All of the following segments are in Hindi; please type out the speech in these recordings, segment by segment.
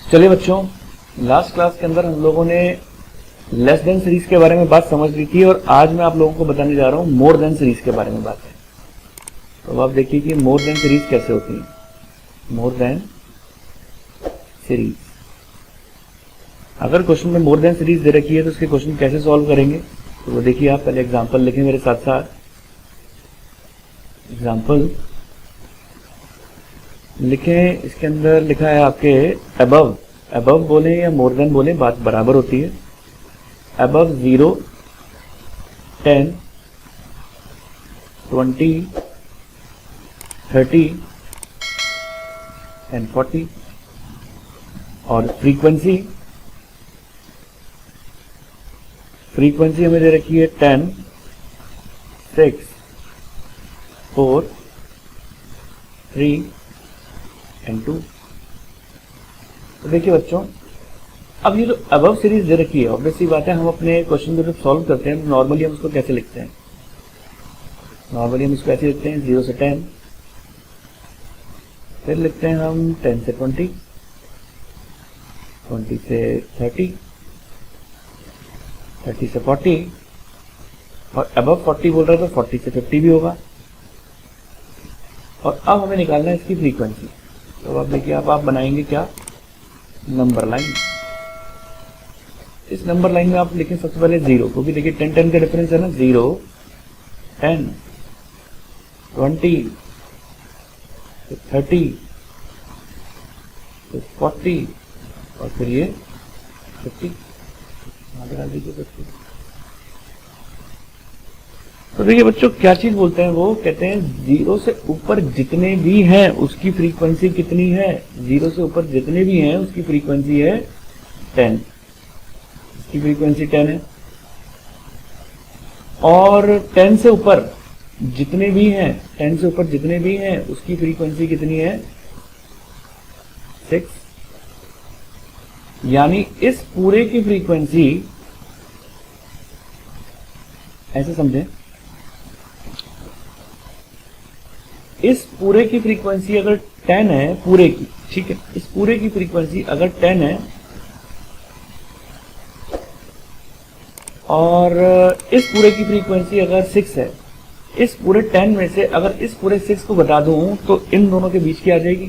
चलिए बच्चों, लास्ट क्लास के अंदर हम लोगों ने लेस देन सीरीज के बारे में बात समझ ली थी और आज मैं आप लोगों को बताने जा रहा हूं मोर देन सीरीज के बारे में बात है। तो आप देखिए कि मोर देन सीरीज कैसे होती है। मोर देन सीरीज, अगर क्वेश्चन में मोर देन सीरीज दे रखी है तो उसके क्वेश्चन कैसे सॉल्व करेंगे, तो वो देखिए। आप पहले एग्जांपल लिखें मेरे साथ साथ। एग्जांपल लिखें, इसके अंदर लिखा है आपके अबव। अबव बोले या मोर देन बोले, बात बराबर होती है। Above 0, 10, 20, 30 and 40। और फ्रीक्वेंसी हमें दे रखी है 10, 6, 4, 3 एंड 2। तो देखिए बच्चों, अब ये जो अबव सीरीज दे रखी है, ऑब्वियसली बात है, हम अपने क्वेश्चन को जब सॉल्व करते हैं तो नॉर्मली हम उसको कैसे लिखते हैं? नॉर्मली हम इसको ऐसे लिखते हैं 0 से 10, फिर लिखते हैं हम 10 से 20, 20 से 30, 30 से 40, और अबव 40 बोल रहा है तो 40 से 50 भी होगा। और अब हमें निकालना है इसकी फ्रीक्वेंसी। तो अब देखिए, आप बनाएंगे क्या? Number line. इस नंबर लाइन में आप लिखें सबसे पहले 0, क्योंकि देखिए 10 का डिफरेंस है ना। 0, 10, 20, 30, 40 और फिर ये 50। आगे दीजिए बच्चों। तो देखिए बच्चों, क्या चीज बोलते हैं? वो कहते हैं 0 से ऊपर जितने भी हैं उसकी फ्रीक्वेंसी कितनी है? 0 से ऊपर जितने भी हैं उसकी फ्रीक्वेंसी है 10। इसकी फ्रीक्वेंसी 10 है। और 10 से ऊपर जितने भी हैं, 10 से ऊपर जितने भी हैं उसकी फ्रीक्वेंसी कितनी है? 6। यानी इस पूरे की फ्रीक्वेंसी, ऐसे समझें, इस पूरे की फ्रीक्वेंसी अगर 10 है, पूरे की, ठीक है, इस पूरे की फ्रीक्वेंसी अगर 10 है और इस पूरे की फ्रीक्वेंसी अगर 6 है, इस पूरे 10 में से अगर इस पूरे 6 को घटा दूं तो इन दोनों के बीच की आ जाएगी।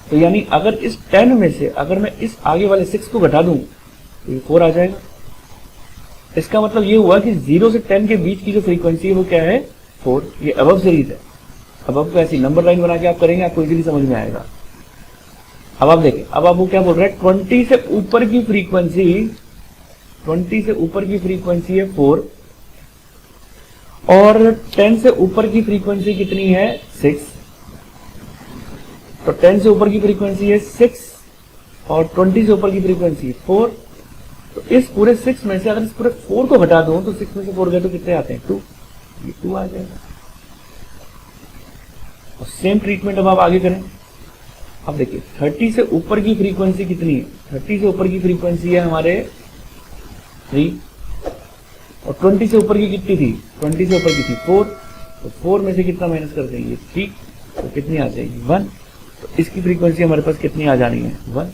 तो यानी अगर इस 10 में से अगर मैं इस आगे वाले 6 को घटा दूं तो ये 4 आ जाएगा। इसका मतलब ये हुआ कि 0 से 10 के बीच की जो फ्रीक्वेंसी है वो क्या है? 4। ये अबव सीरीज है। अबव को ऐसी नंबर लाइन बना के आप करेंगे, आपको इजीली समझ में आएगा। अब आप देखें, अब आप वो क्या बोल रहे हैं? 20 से ऊपर की फ्रीक्वेंसी, 20 से ऊपर की फ्रीक्वेंसी है 4 और 10 से ऊपर की फ्रीक्वेंसी कितनी है? 6। तो 10 से ऊपर की फ्रीक्वेंसी है 6 और 20 से ऊपर की फ्रीक्वेंसी है 4। तो इस पूरे 6 में से अगर इस पूरे 4 को घटा दूं तो 6 में से 4 गए तो कितने आते हैं? 2। ये 2 आ जाएगा। और सेम ट्रीटमेंट अब आप आगे करें। अब देखिए, 30 से ऊपर की फ्रीक्वेंसी कितनी है? 30 से ऊपर की फ्रीक्वेंसी है हमारे 3 और 20 से ऊपर की कितनी थी? 20 से ऊपर की थी 4। तो 4 में से कितना माइनस कर देंगे? 3। तो कितनी आ जाएगी? 1। तो इसकी फ्रीक्वेंसी हमारे पास कितनी आ जानी है? 1।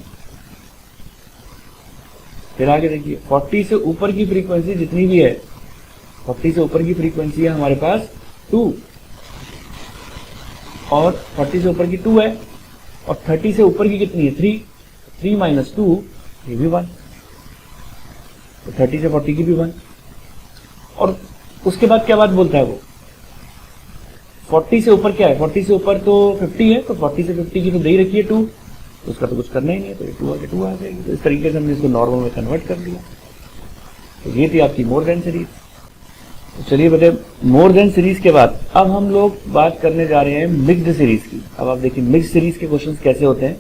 फिर आगे देखिए, 40 से ऊपर की फ्रीक्वेंसी जितनी भी है, 40 से ऊपर की फ्रीक्वेंसी है हमारे पास 2 और 40 से ऊपर की 2 है और 30 से ऊपर की कितनी है? 3। 3 माइनस 2, ये भी 1। तो 30 से 40 की भी 1। और उसके बाद क्या बात बोलता है वो? 40 से ऊपर क्या है? 40 से ऊपर तो 50 है, तो 40 से 50 की तो दे ही रखी है 2, तो उसका तो कुछ करना ही नहीं है, तो ये 2 आगे 2 आ जाएगी। तो इस तरीके से हमने इसको नॉर्मल में कन्वर्ट कर लिया। तो ये थी आपकी मोर देन सीरीज। तो चलिए बेटे, मोर देन सीरीज के बाद अब हम लोग बात करने जा रहे हैं मिक्स्ड सीरीज की। अब आप देखिए मिक्स्ड सीरीज के क्वेश्चंस कैसे होते हैं।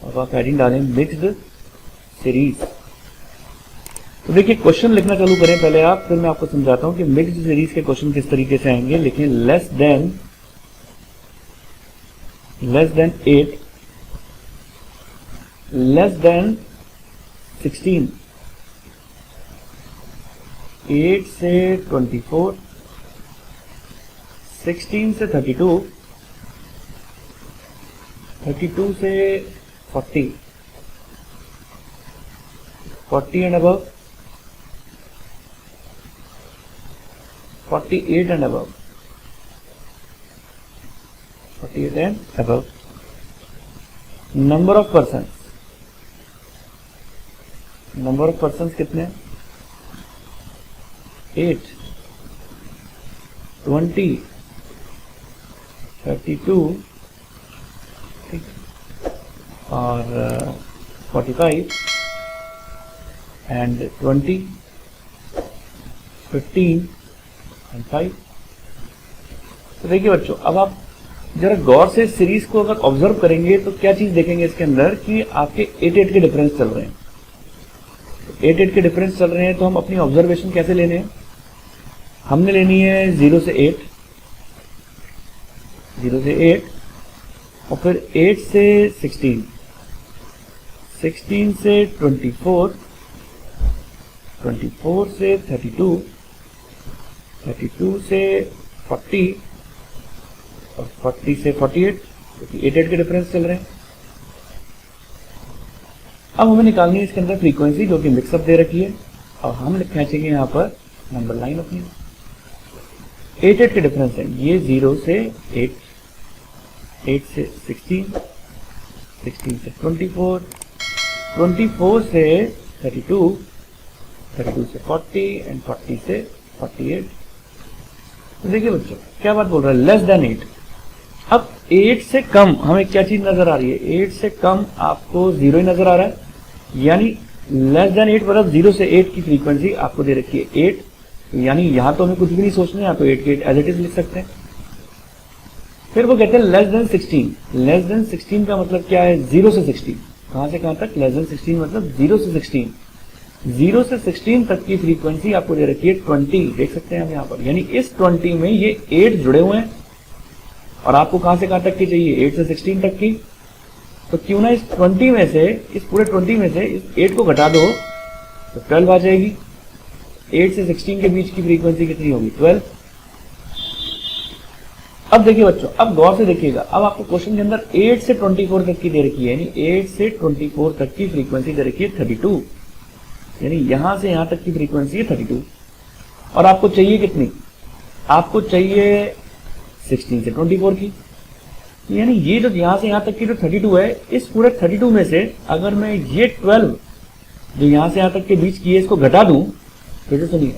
अब आप हेडिंग डालें मिक्स्ड सीरीज। तो देखिए, क्वेश्चन लिखना चालू करें पहले आप, फिर मैं आपको समझाता हूं कि मिक्स्ड सीरीज के क्वेश्चन किस तरीके से आएंगे। लिखें लेस देन 8, लेस देन 16, 8 से 24, 16 से 32, 32 से 40 and above, 48 and above, 48 and above. Number of persons कितने? 8, 20, 32 और 45 एंड 20, 15 एंड 5। तो देखिए बच्चों, अब आप जरा गौर से सीरीज को अगर ऑब्जर्व करेंगे तो क्या चीज देखेंगे इसके अंदर कि आपके 8-8 के डिफरेंस चल रहे हैं। 8-8 के डिफरेंस चल रहे हैं तो हम अपनी ऑब्जर्वेशन कैसे लेने हैं? हमने लेनी है 0 से 8, 0 से 8 और फिर 8 से 16, 16 से 24, 24 से 32, 32 से 40 और 40 से 48, क्योंकि 8-8 के डिफरेंस चल रहे हैं। अब हमें निकालनी है इसके अंदर फ्रीक्वेंसी जो कि मिक्सअप दे रखी है और हम खींचेंगे यहाँ पर नंबर लाइन अपनी। 8-8 के डिफरेंस है, ये 0 से 8, 8 से 16, 16 से 24, 24 से 32, 32 से 40 एंड 40 से 48। तो देखिए बच्चों क्या बात बोल रहा है, लेस देन 8। अब 8 से कम हमें क्या चीज नजर आ रही है? 8 से कम आपको 0 ही नजर आ रहा है, यानी लेस देन 8 मतलब 0 से 8 की फ्रीक्वेंसी आपको दे रखी है 8, यानी यहां तो हमें कुछ भी नहीं सोचना है, यहाँ तो 8 के 8 एज इट इज लिख सकते हैं। फिर वो कहते हैं लेस देन 16। लेस देन 16 का मतलब क्या है? 0 से 16। कहां से कहां तक? लेस देन 16 मतलब 0 से 16। 0 से 16 तक की फ्रीक्वेंसी आपको दे रखी है 20, देख सकते हैं हम यहाँ पर, यानी इस 20 में ये 8 जुड़े हुए हैं और आपको कहां से कहां तक की चाहिए? 8 से 16 तक की। तो क्यों ना इस 20 में से, इस पूरे 20 में से इस 8 को घटा दो तो 12 आ जाएगी। 8 से 16 के बीच की फ्रीक्वेंसी कितनी होगी? 12। अब देखिए बच्चों, अब गौर से देखिएगा, अब आपको क्वेश्चन के अंदर 8 से 24 तक की दे रखी है, यानी 8 से 24 तक की फ्रीक्वेंसी दे रखी है 32, यानी यहां से यहां तक की फ्रीक्वेंसी है 32। और आपको चाहिए कितनी? आपको चाहिए 16 से 24 की, यानी ये जो यहां से यहां तक की जो 32 है, इस पूरे 32 में से अगर मैं ये 12 जो यहां से यहां तक के बीच की है इसको घटा दूं, फिर से सुनिए,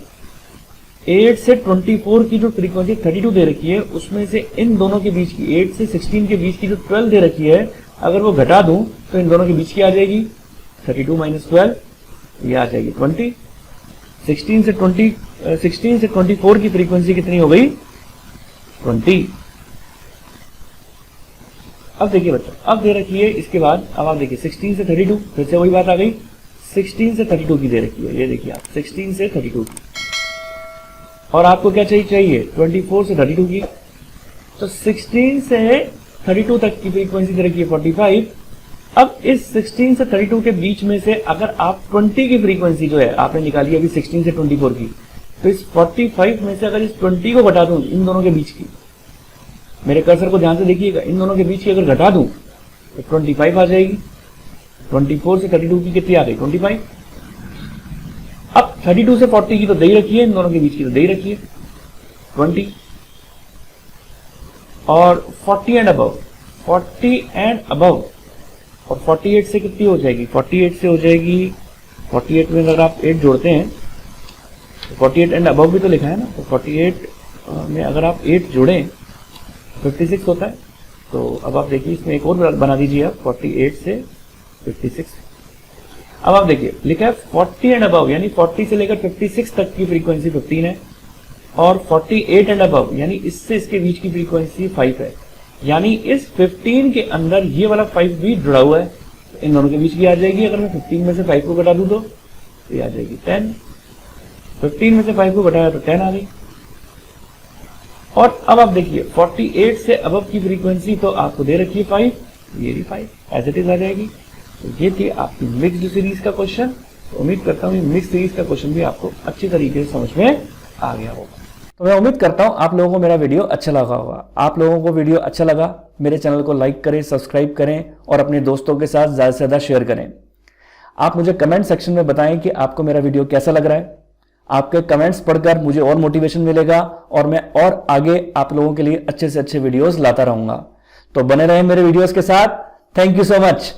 8 से 24 की जो फ्रीक्वेंसी 32 दे रखी है उसमें से इन दोनों के बीच की 8 से 16 के बीच की जो 12 दे रखी है, अगर वो घटा दूं तो इन दोनों के बीच की आ जाएगी 32 माइनस 12, ये आ जाएगी 20। 16 से 24 की फ्रीक्वेंसी कितनी हो गई? 20। अब देखिए बच्चों, अब दे रखी है इसके बाद, अब आप देखिए 16 से 32, फिर से वही बात आ गई, 16 से 32 की दे रखी है, ये देखिए आप 16 से 32 की, और आपको क्या चाहिए? 24 से 32 की। तो 16 से 32 तक की फ्रीक्वेंसी दे रखी है 45। अब इस 16 से 32 के बीच में से अगर आप 20 की फ्रीक्वेंसी जो है आपने निकाली अभी 16 से 24 की, तो इस 45 में से अगर इस 20 को घटा दूं इन दोनों के बीच की, मेरे कर्सर को ध्यान से देखिएगा, इन दोनों के बीच की अगर घटा दूं तो 25 आ जाएगी। 24 से 32 की कितनी आ गई? 25। अब 32 से 40 की तो दे ही रखी है, इन दोनों के बीच की तो दे ही रखी है 20, और 40 एंड अबव, 40 एंड अबव, और 48 से कितनी हो जाएगी? 48 से हो जाएगी, 48 में अगर आप 8 जोड़ते हैं तो 48 एंड अबव भी तो लिखा है ना, तो 48 में अगर आप 8 जोड़ें 56 होता है। तो अब आप देखिए इसमें एक और बना दीजिए आप, 48 से 56। अब आप देखिए लिखा है 40 एंड अबव, यानी 40 से लेकर 56 तक की फ्रीक्वेंसी 15 है, और 48 एंड अबव यानी इससे इसके बीच की फ्रीक्वेंसी 5 है, यानी इस 15 के अंदर ये वाला 5 भी जुड़ा हुआ है, तो इन दोनों के बीच की आ जाएगी, अगर मैं 15 में से 5 को घटा दूं तो ये आ जाएगी 10। 15 में से 5 को घटाया तो 10 आ गई। और अब आप देखिए 48 से अबव की फ्रीक्वेंसी तो आपको दे रखी है 5, ये भी 5 एज इट इज आ जाएगी। तो ये थी आपकी मिक्स्ड सीरीज का क्वेश्चन। तो उम्मीद करता हूँ मिक्स्ड सीरीज का क्वेश्चन भी आपको अच्छी तरीके से समझ में आ गया होगा। तो मैं उम्मीद करता हूं आप लोगों को मेरा वीडियो अच्छा लगा होगा। आप लोगों को वीडियो अच्छा लगा, मेरे चैनल को लाइक करें, सब्सक्राइब करें और अपने दोस्तों के साथ ज़्यादा से ज़्यादा शेयर करें। आप मुझे कमेंट सेक्शन में बताएं कि आपको मेरा वीडियो कैसा लग रहा है। आपके कमेंट्स पढ़कर मुझे और मोटिवेशन मिलेगा और मैं और आगे आप लोगों के लिए अच्छे से अच्छे वीडियोस लाता रहूंगा। तो बने रहें मेरे वीडियोस के साथ। Thank you so much.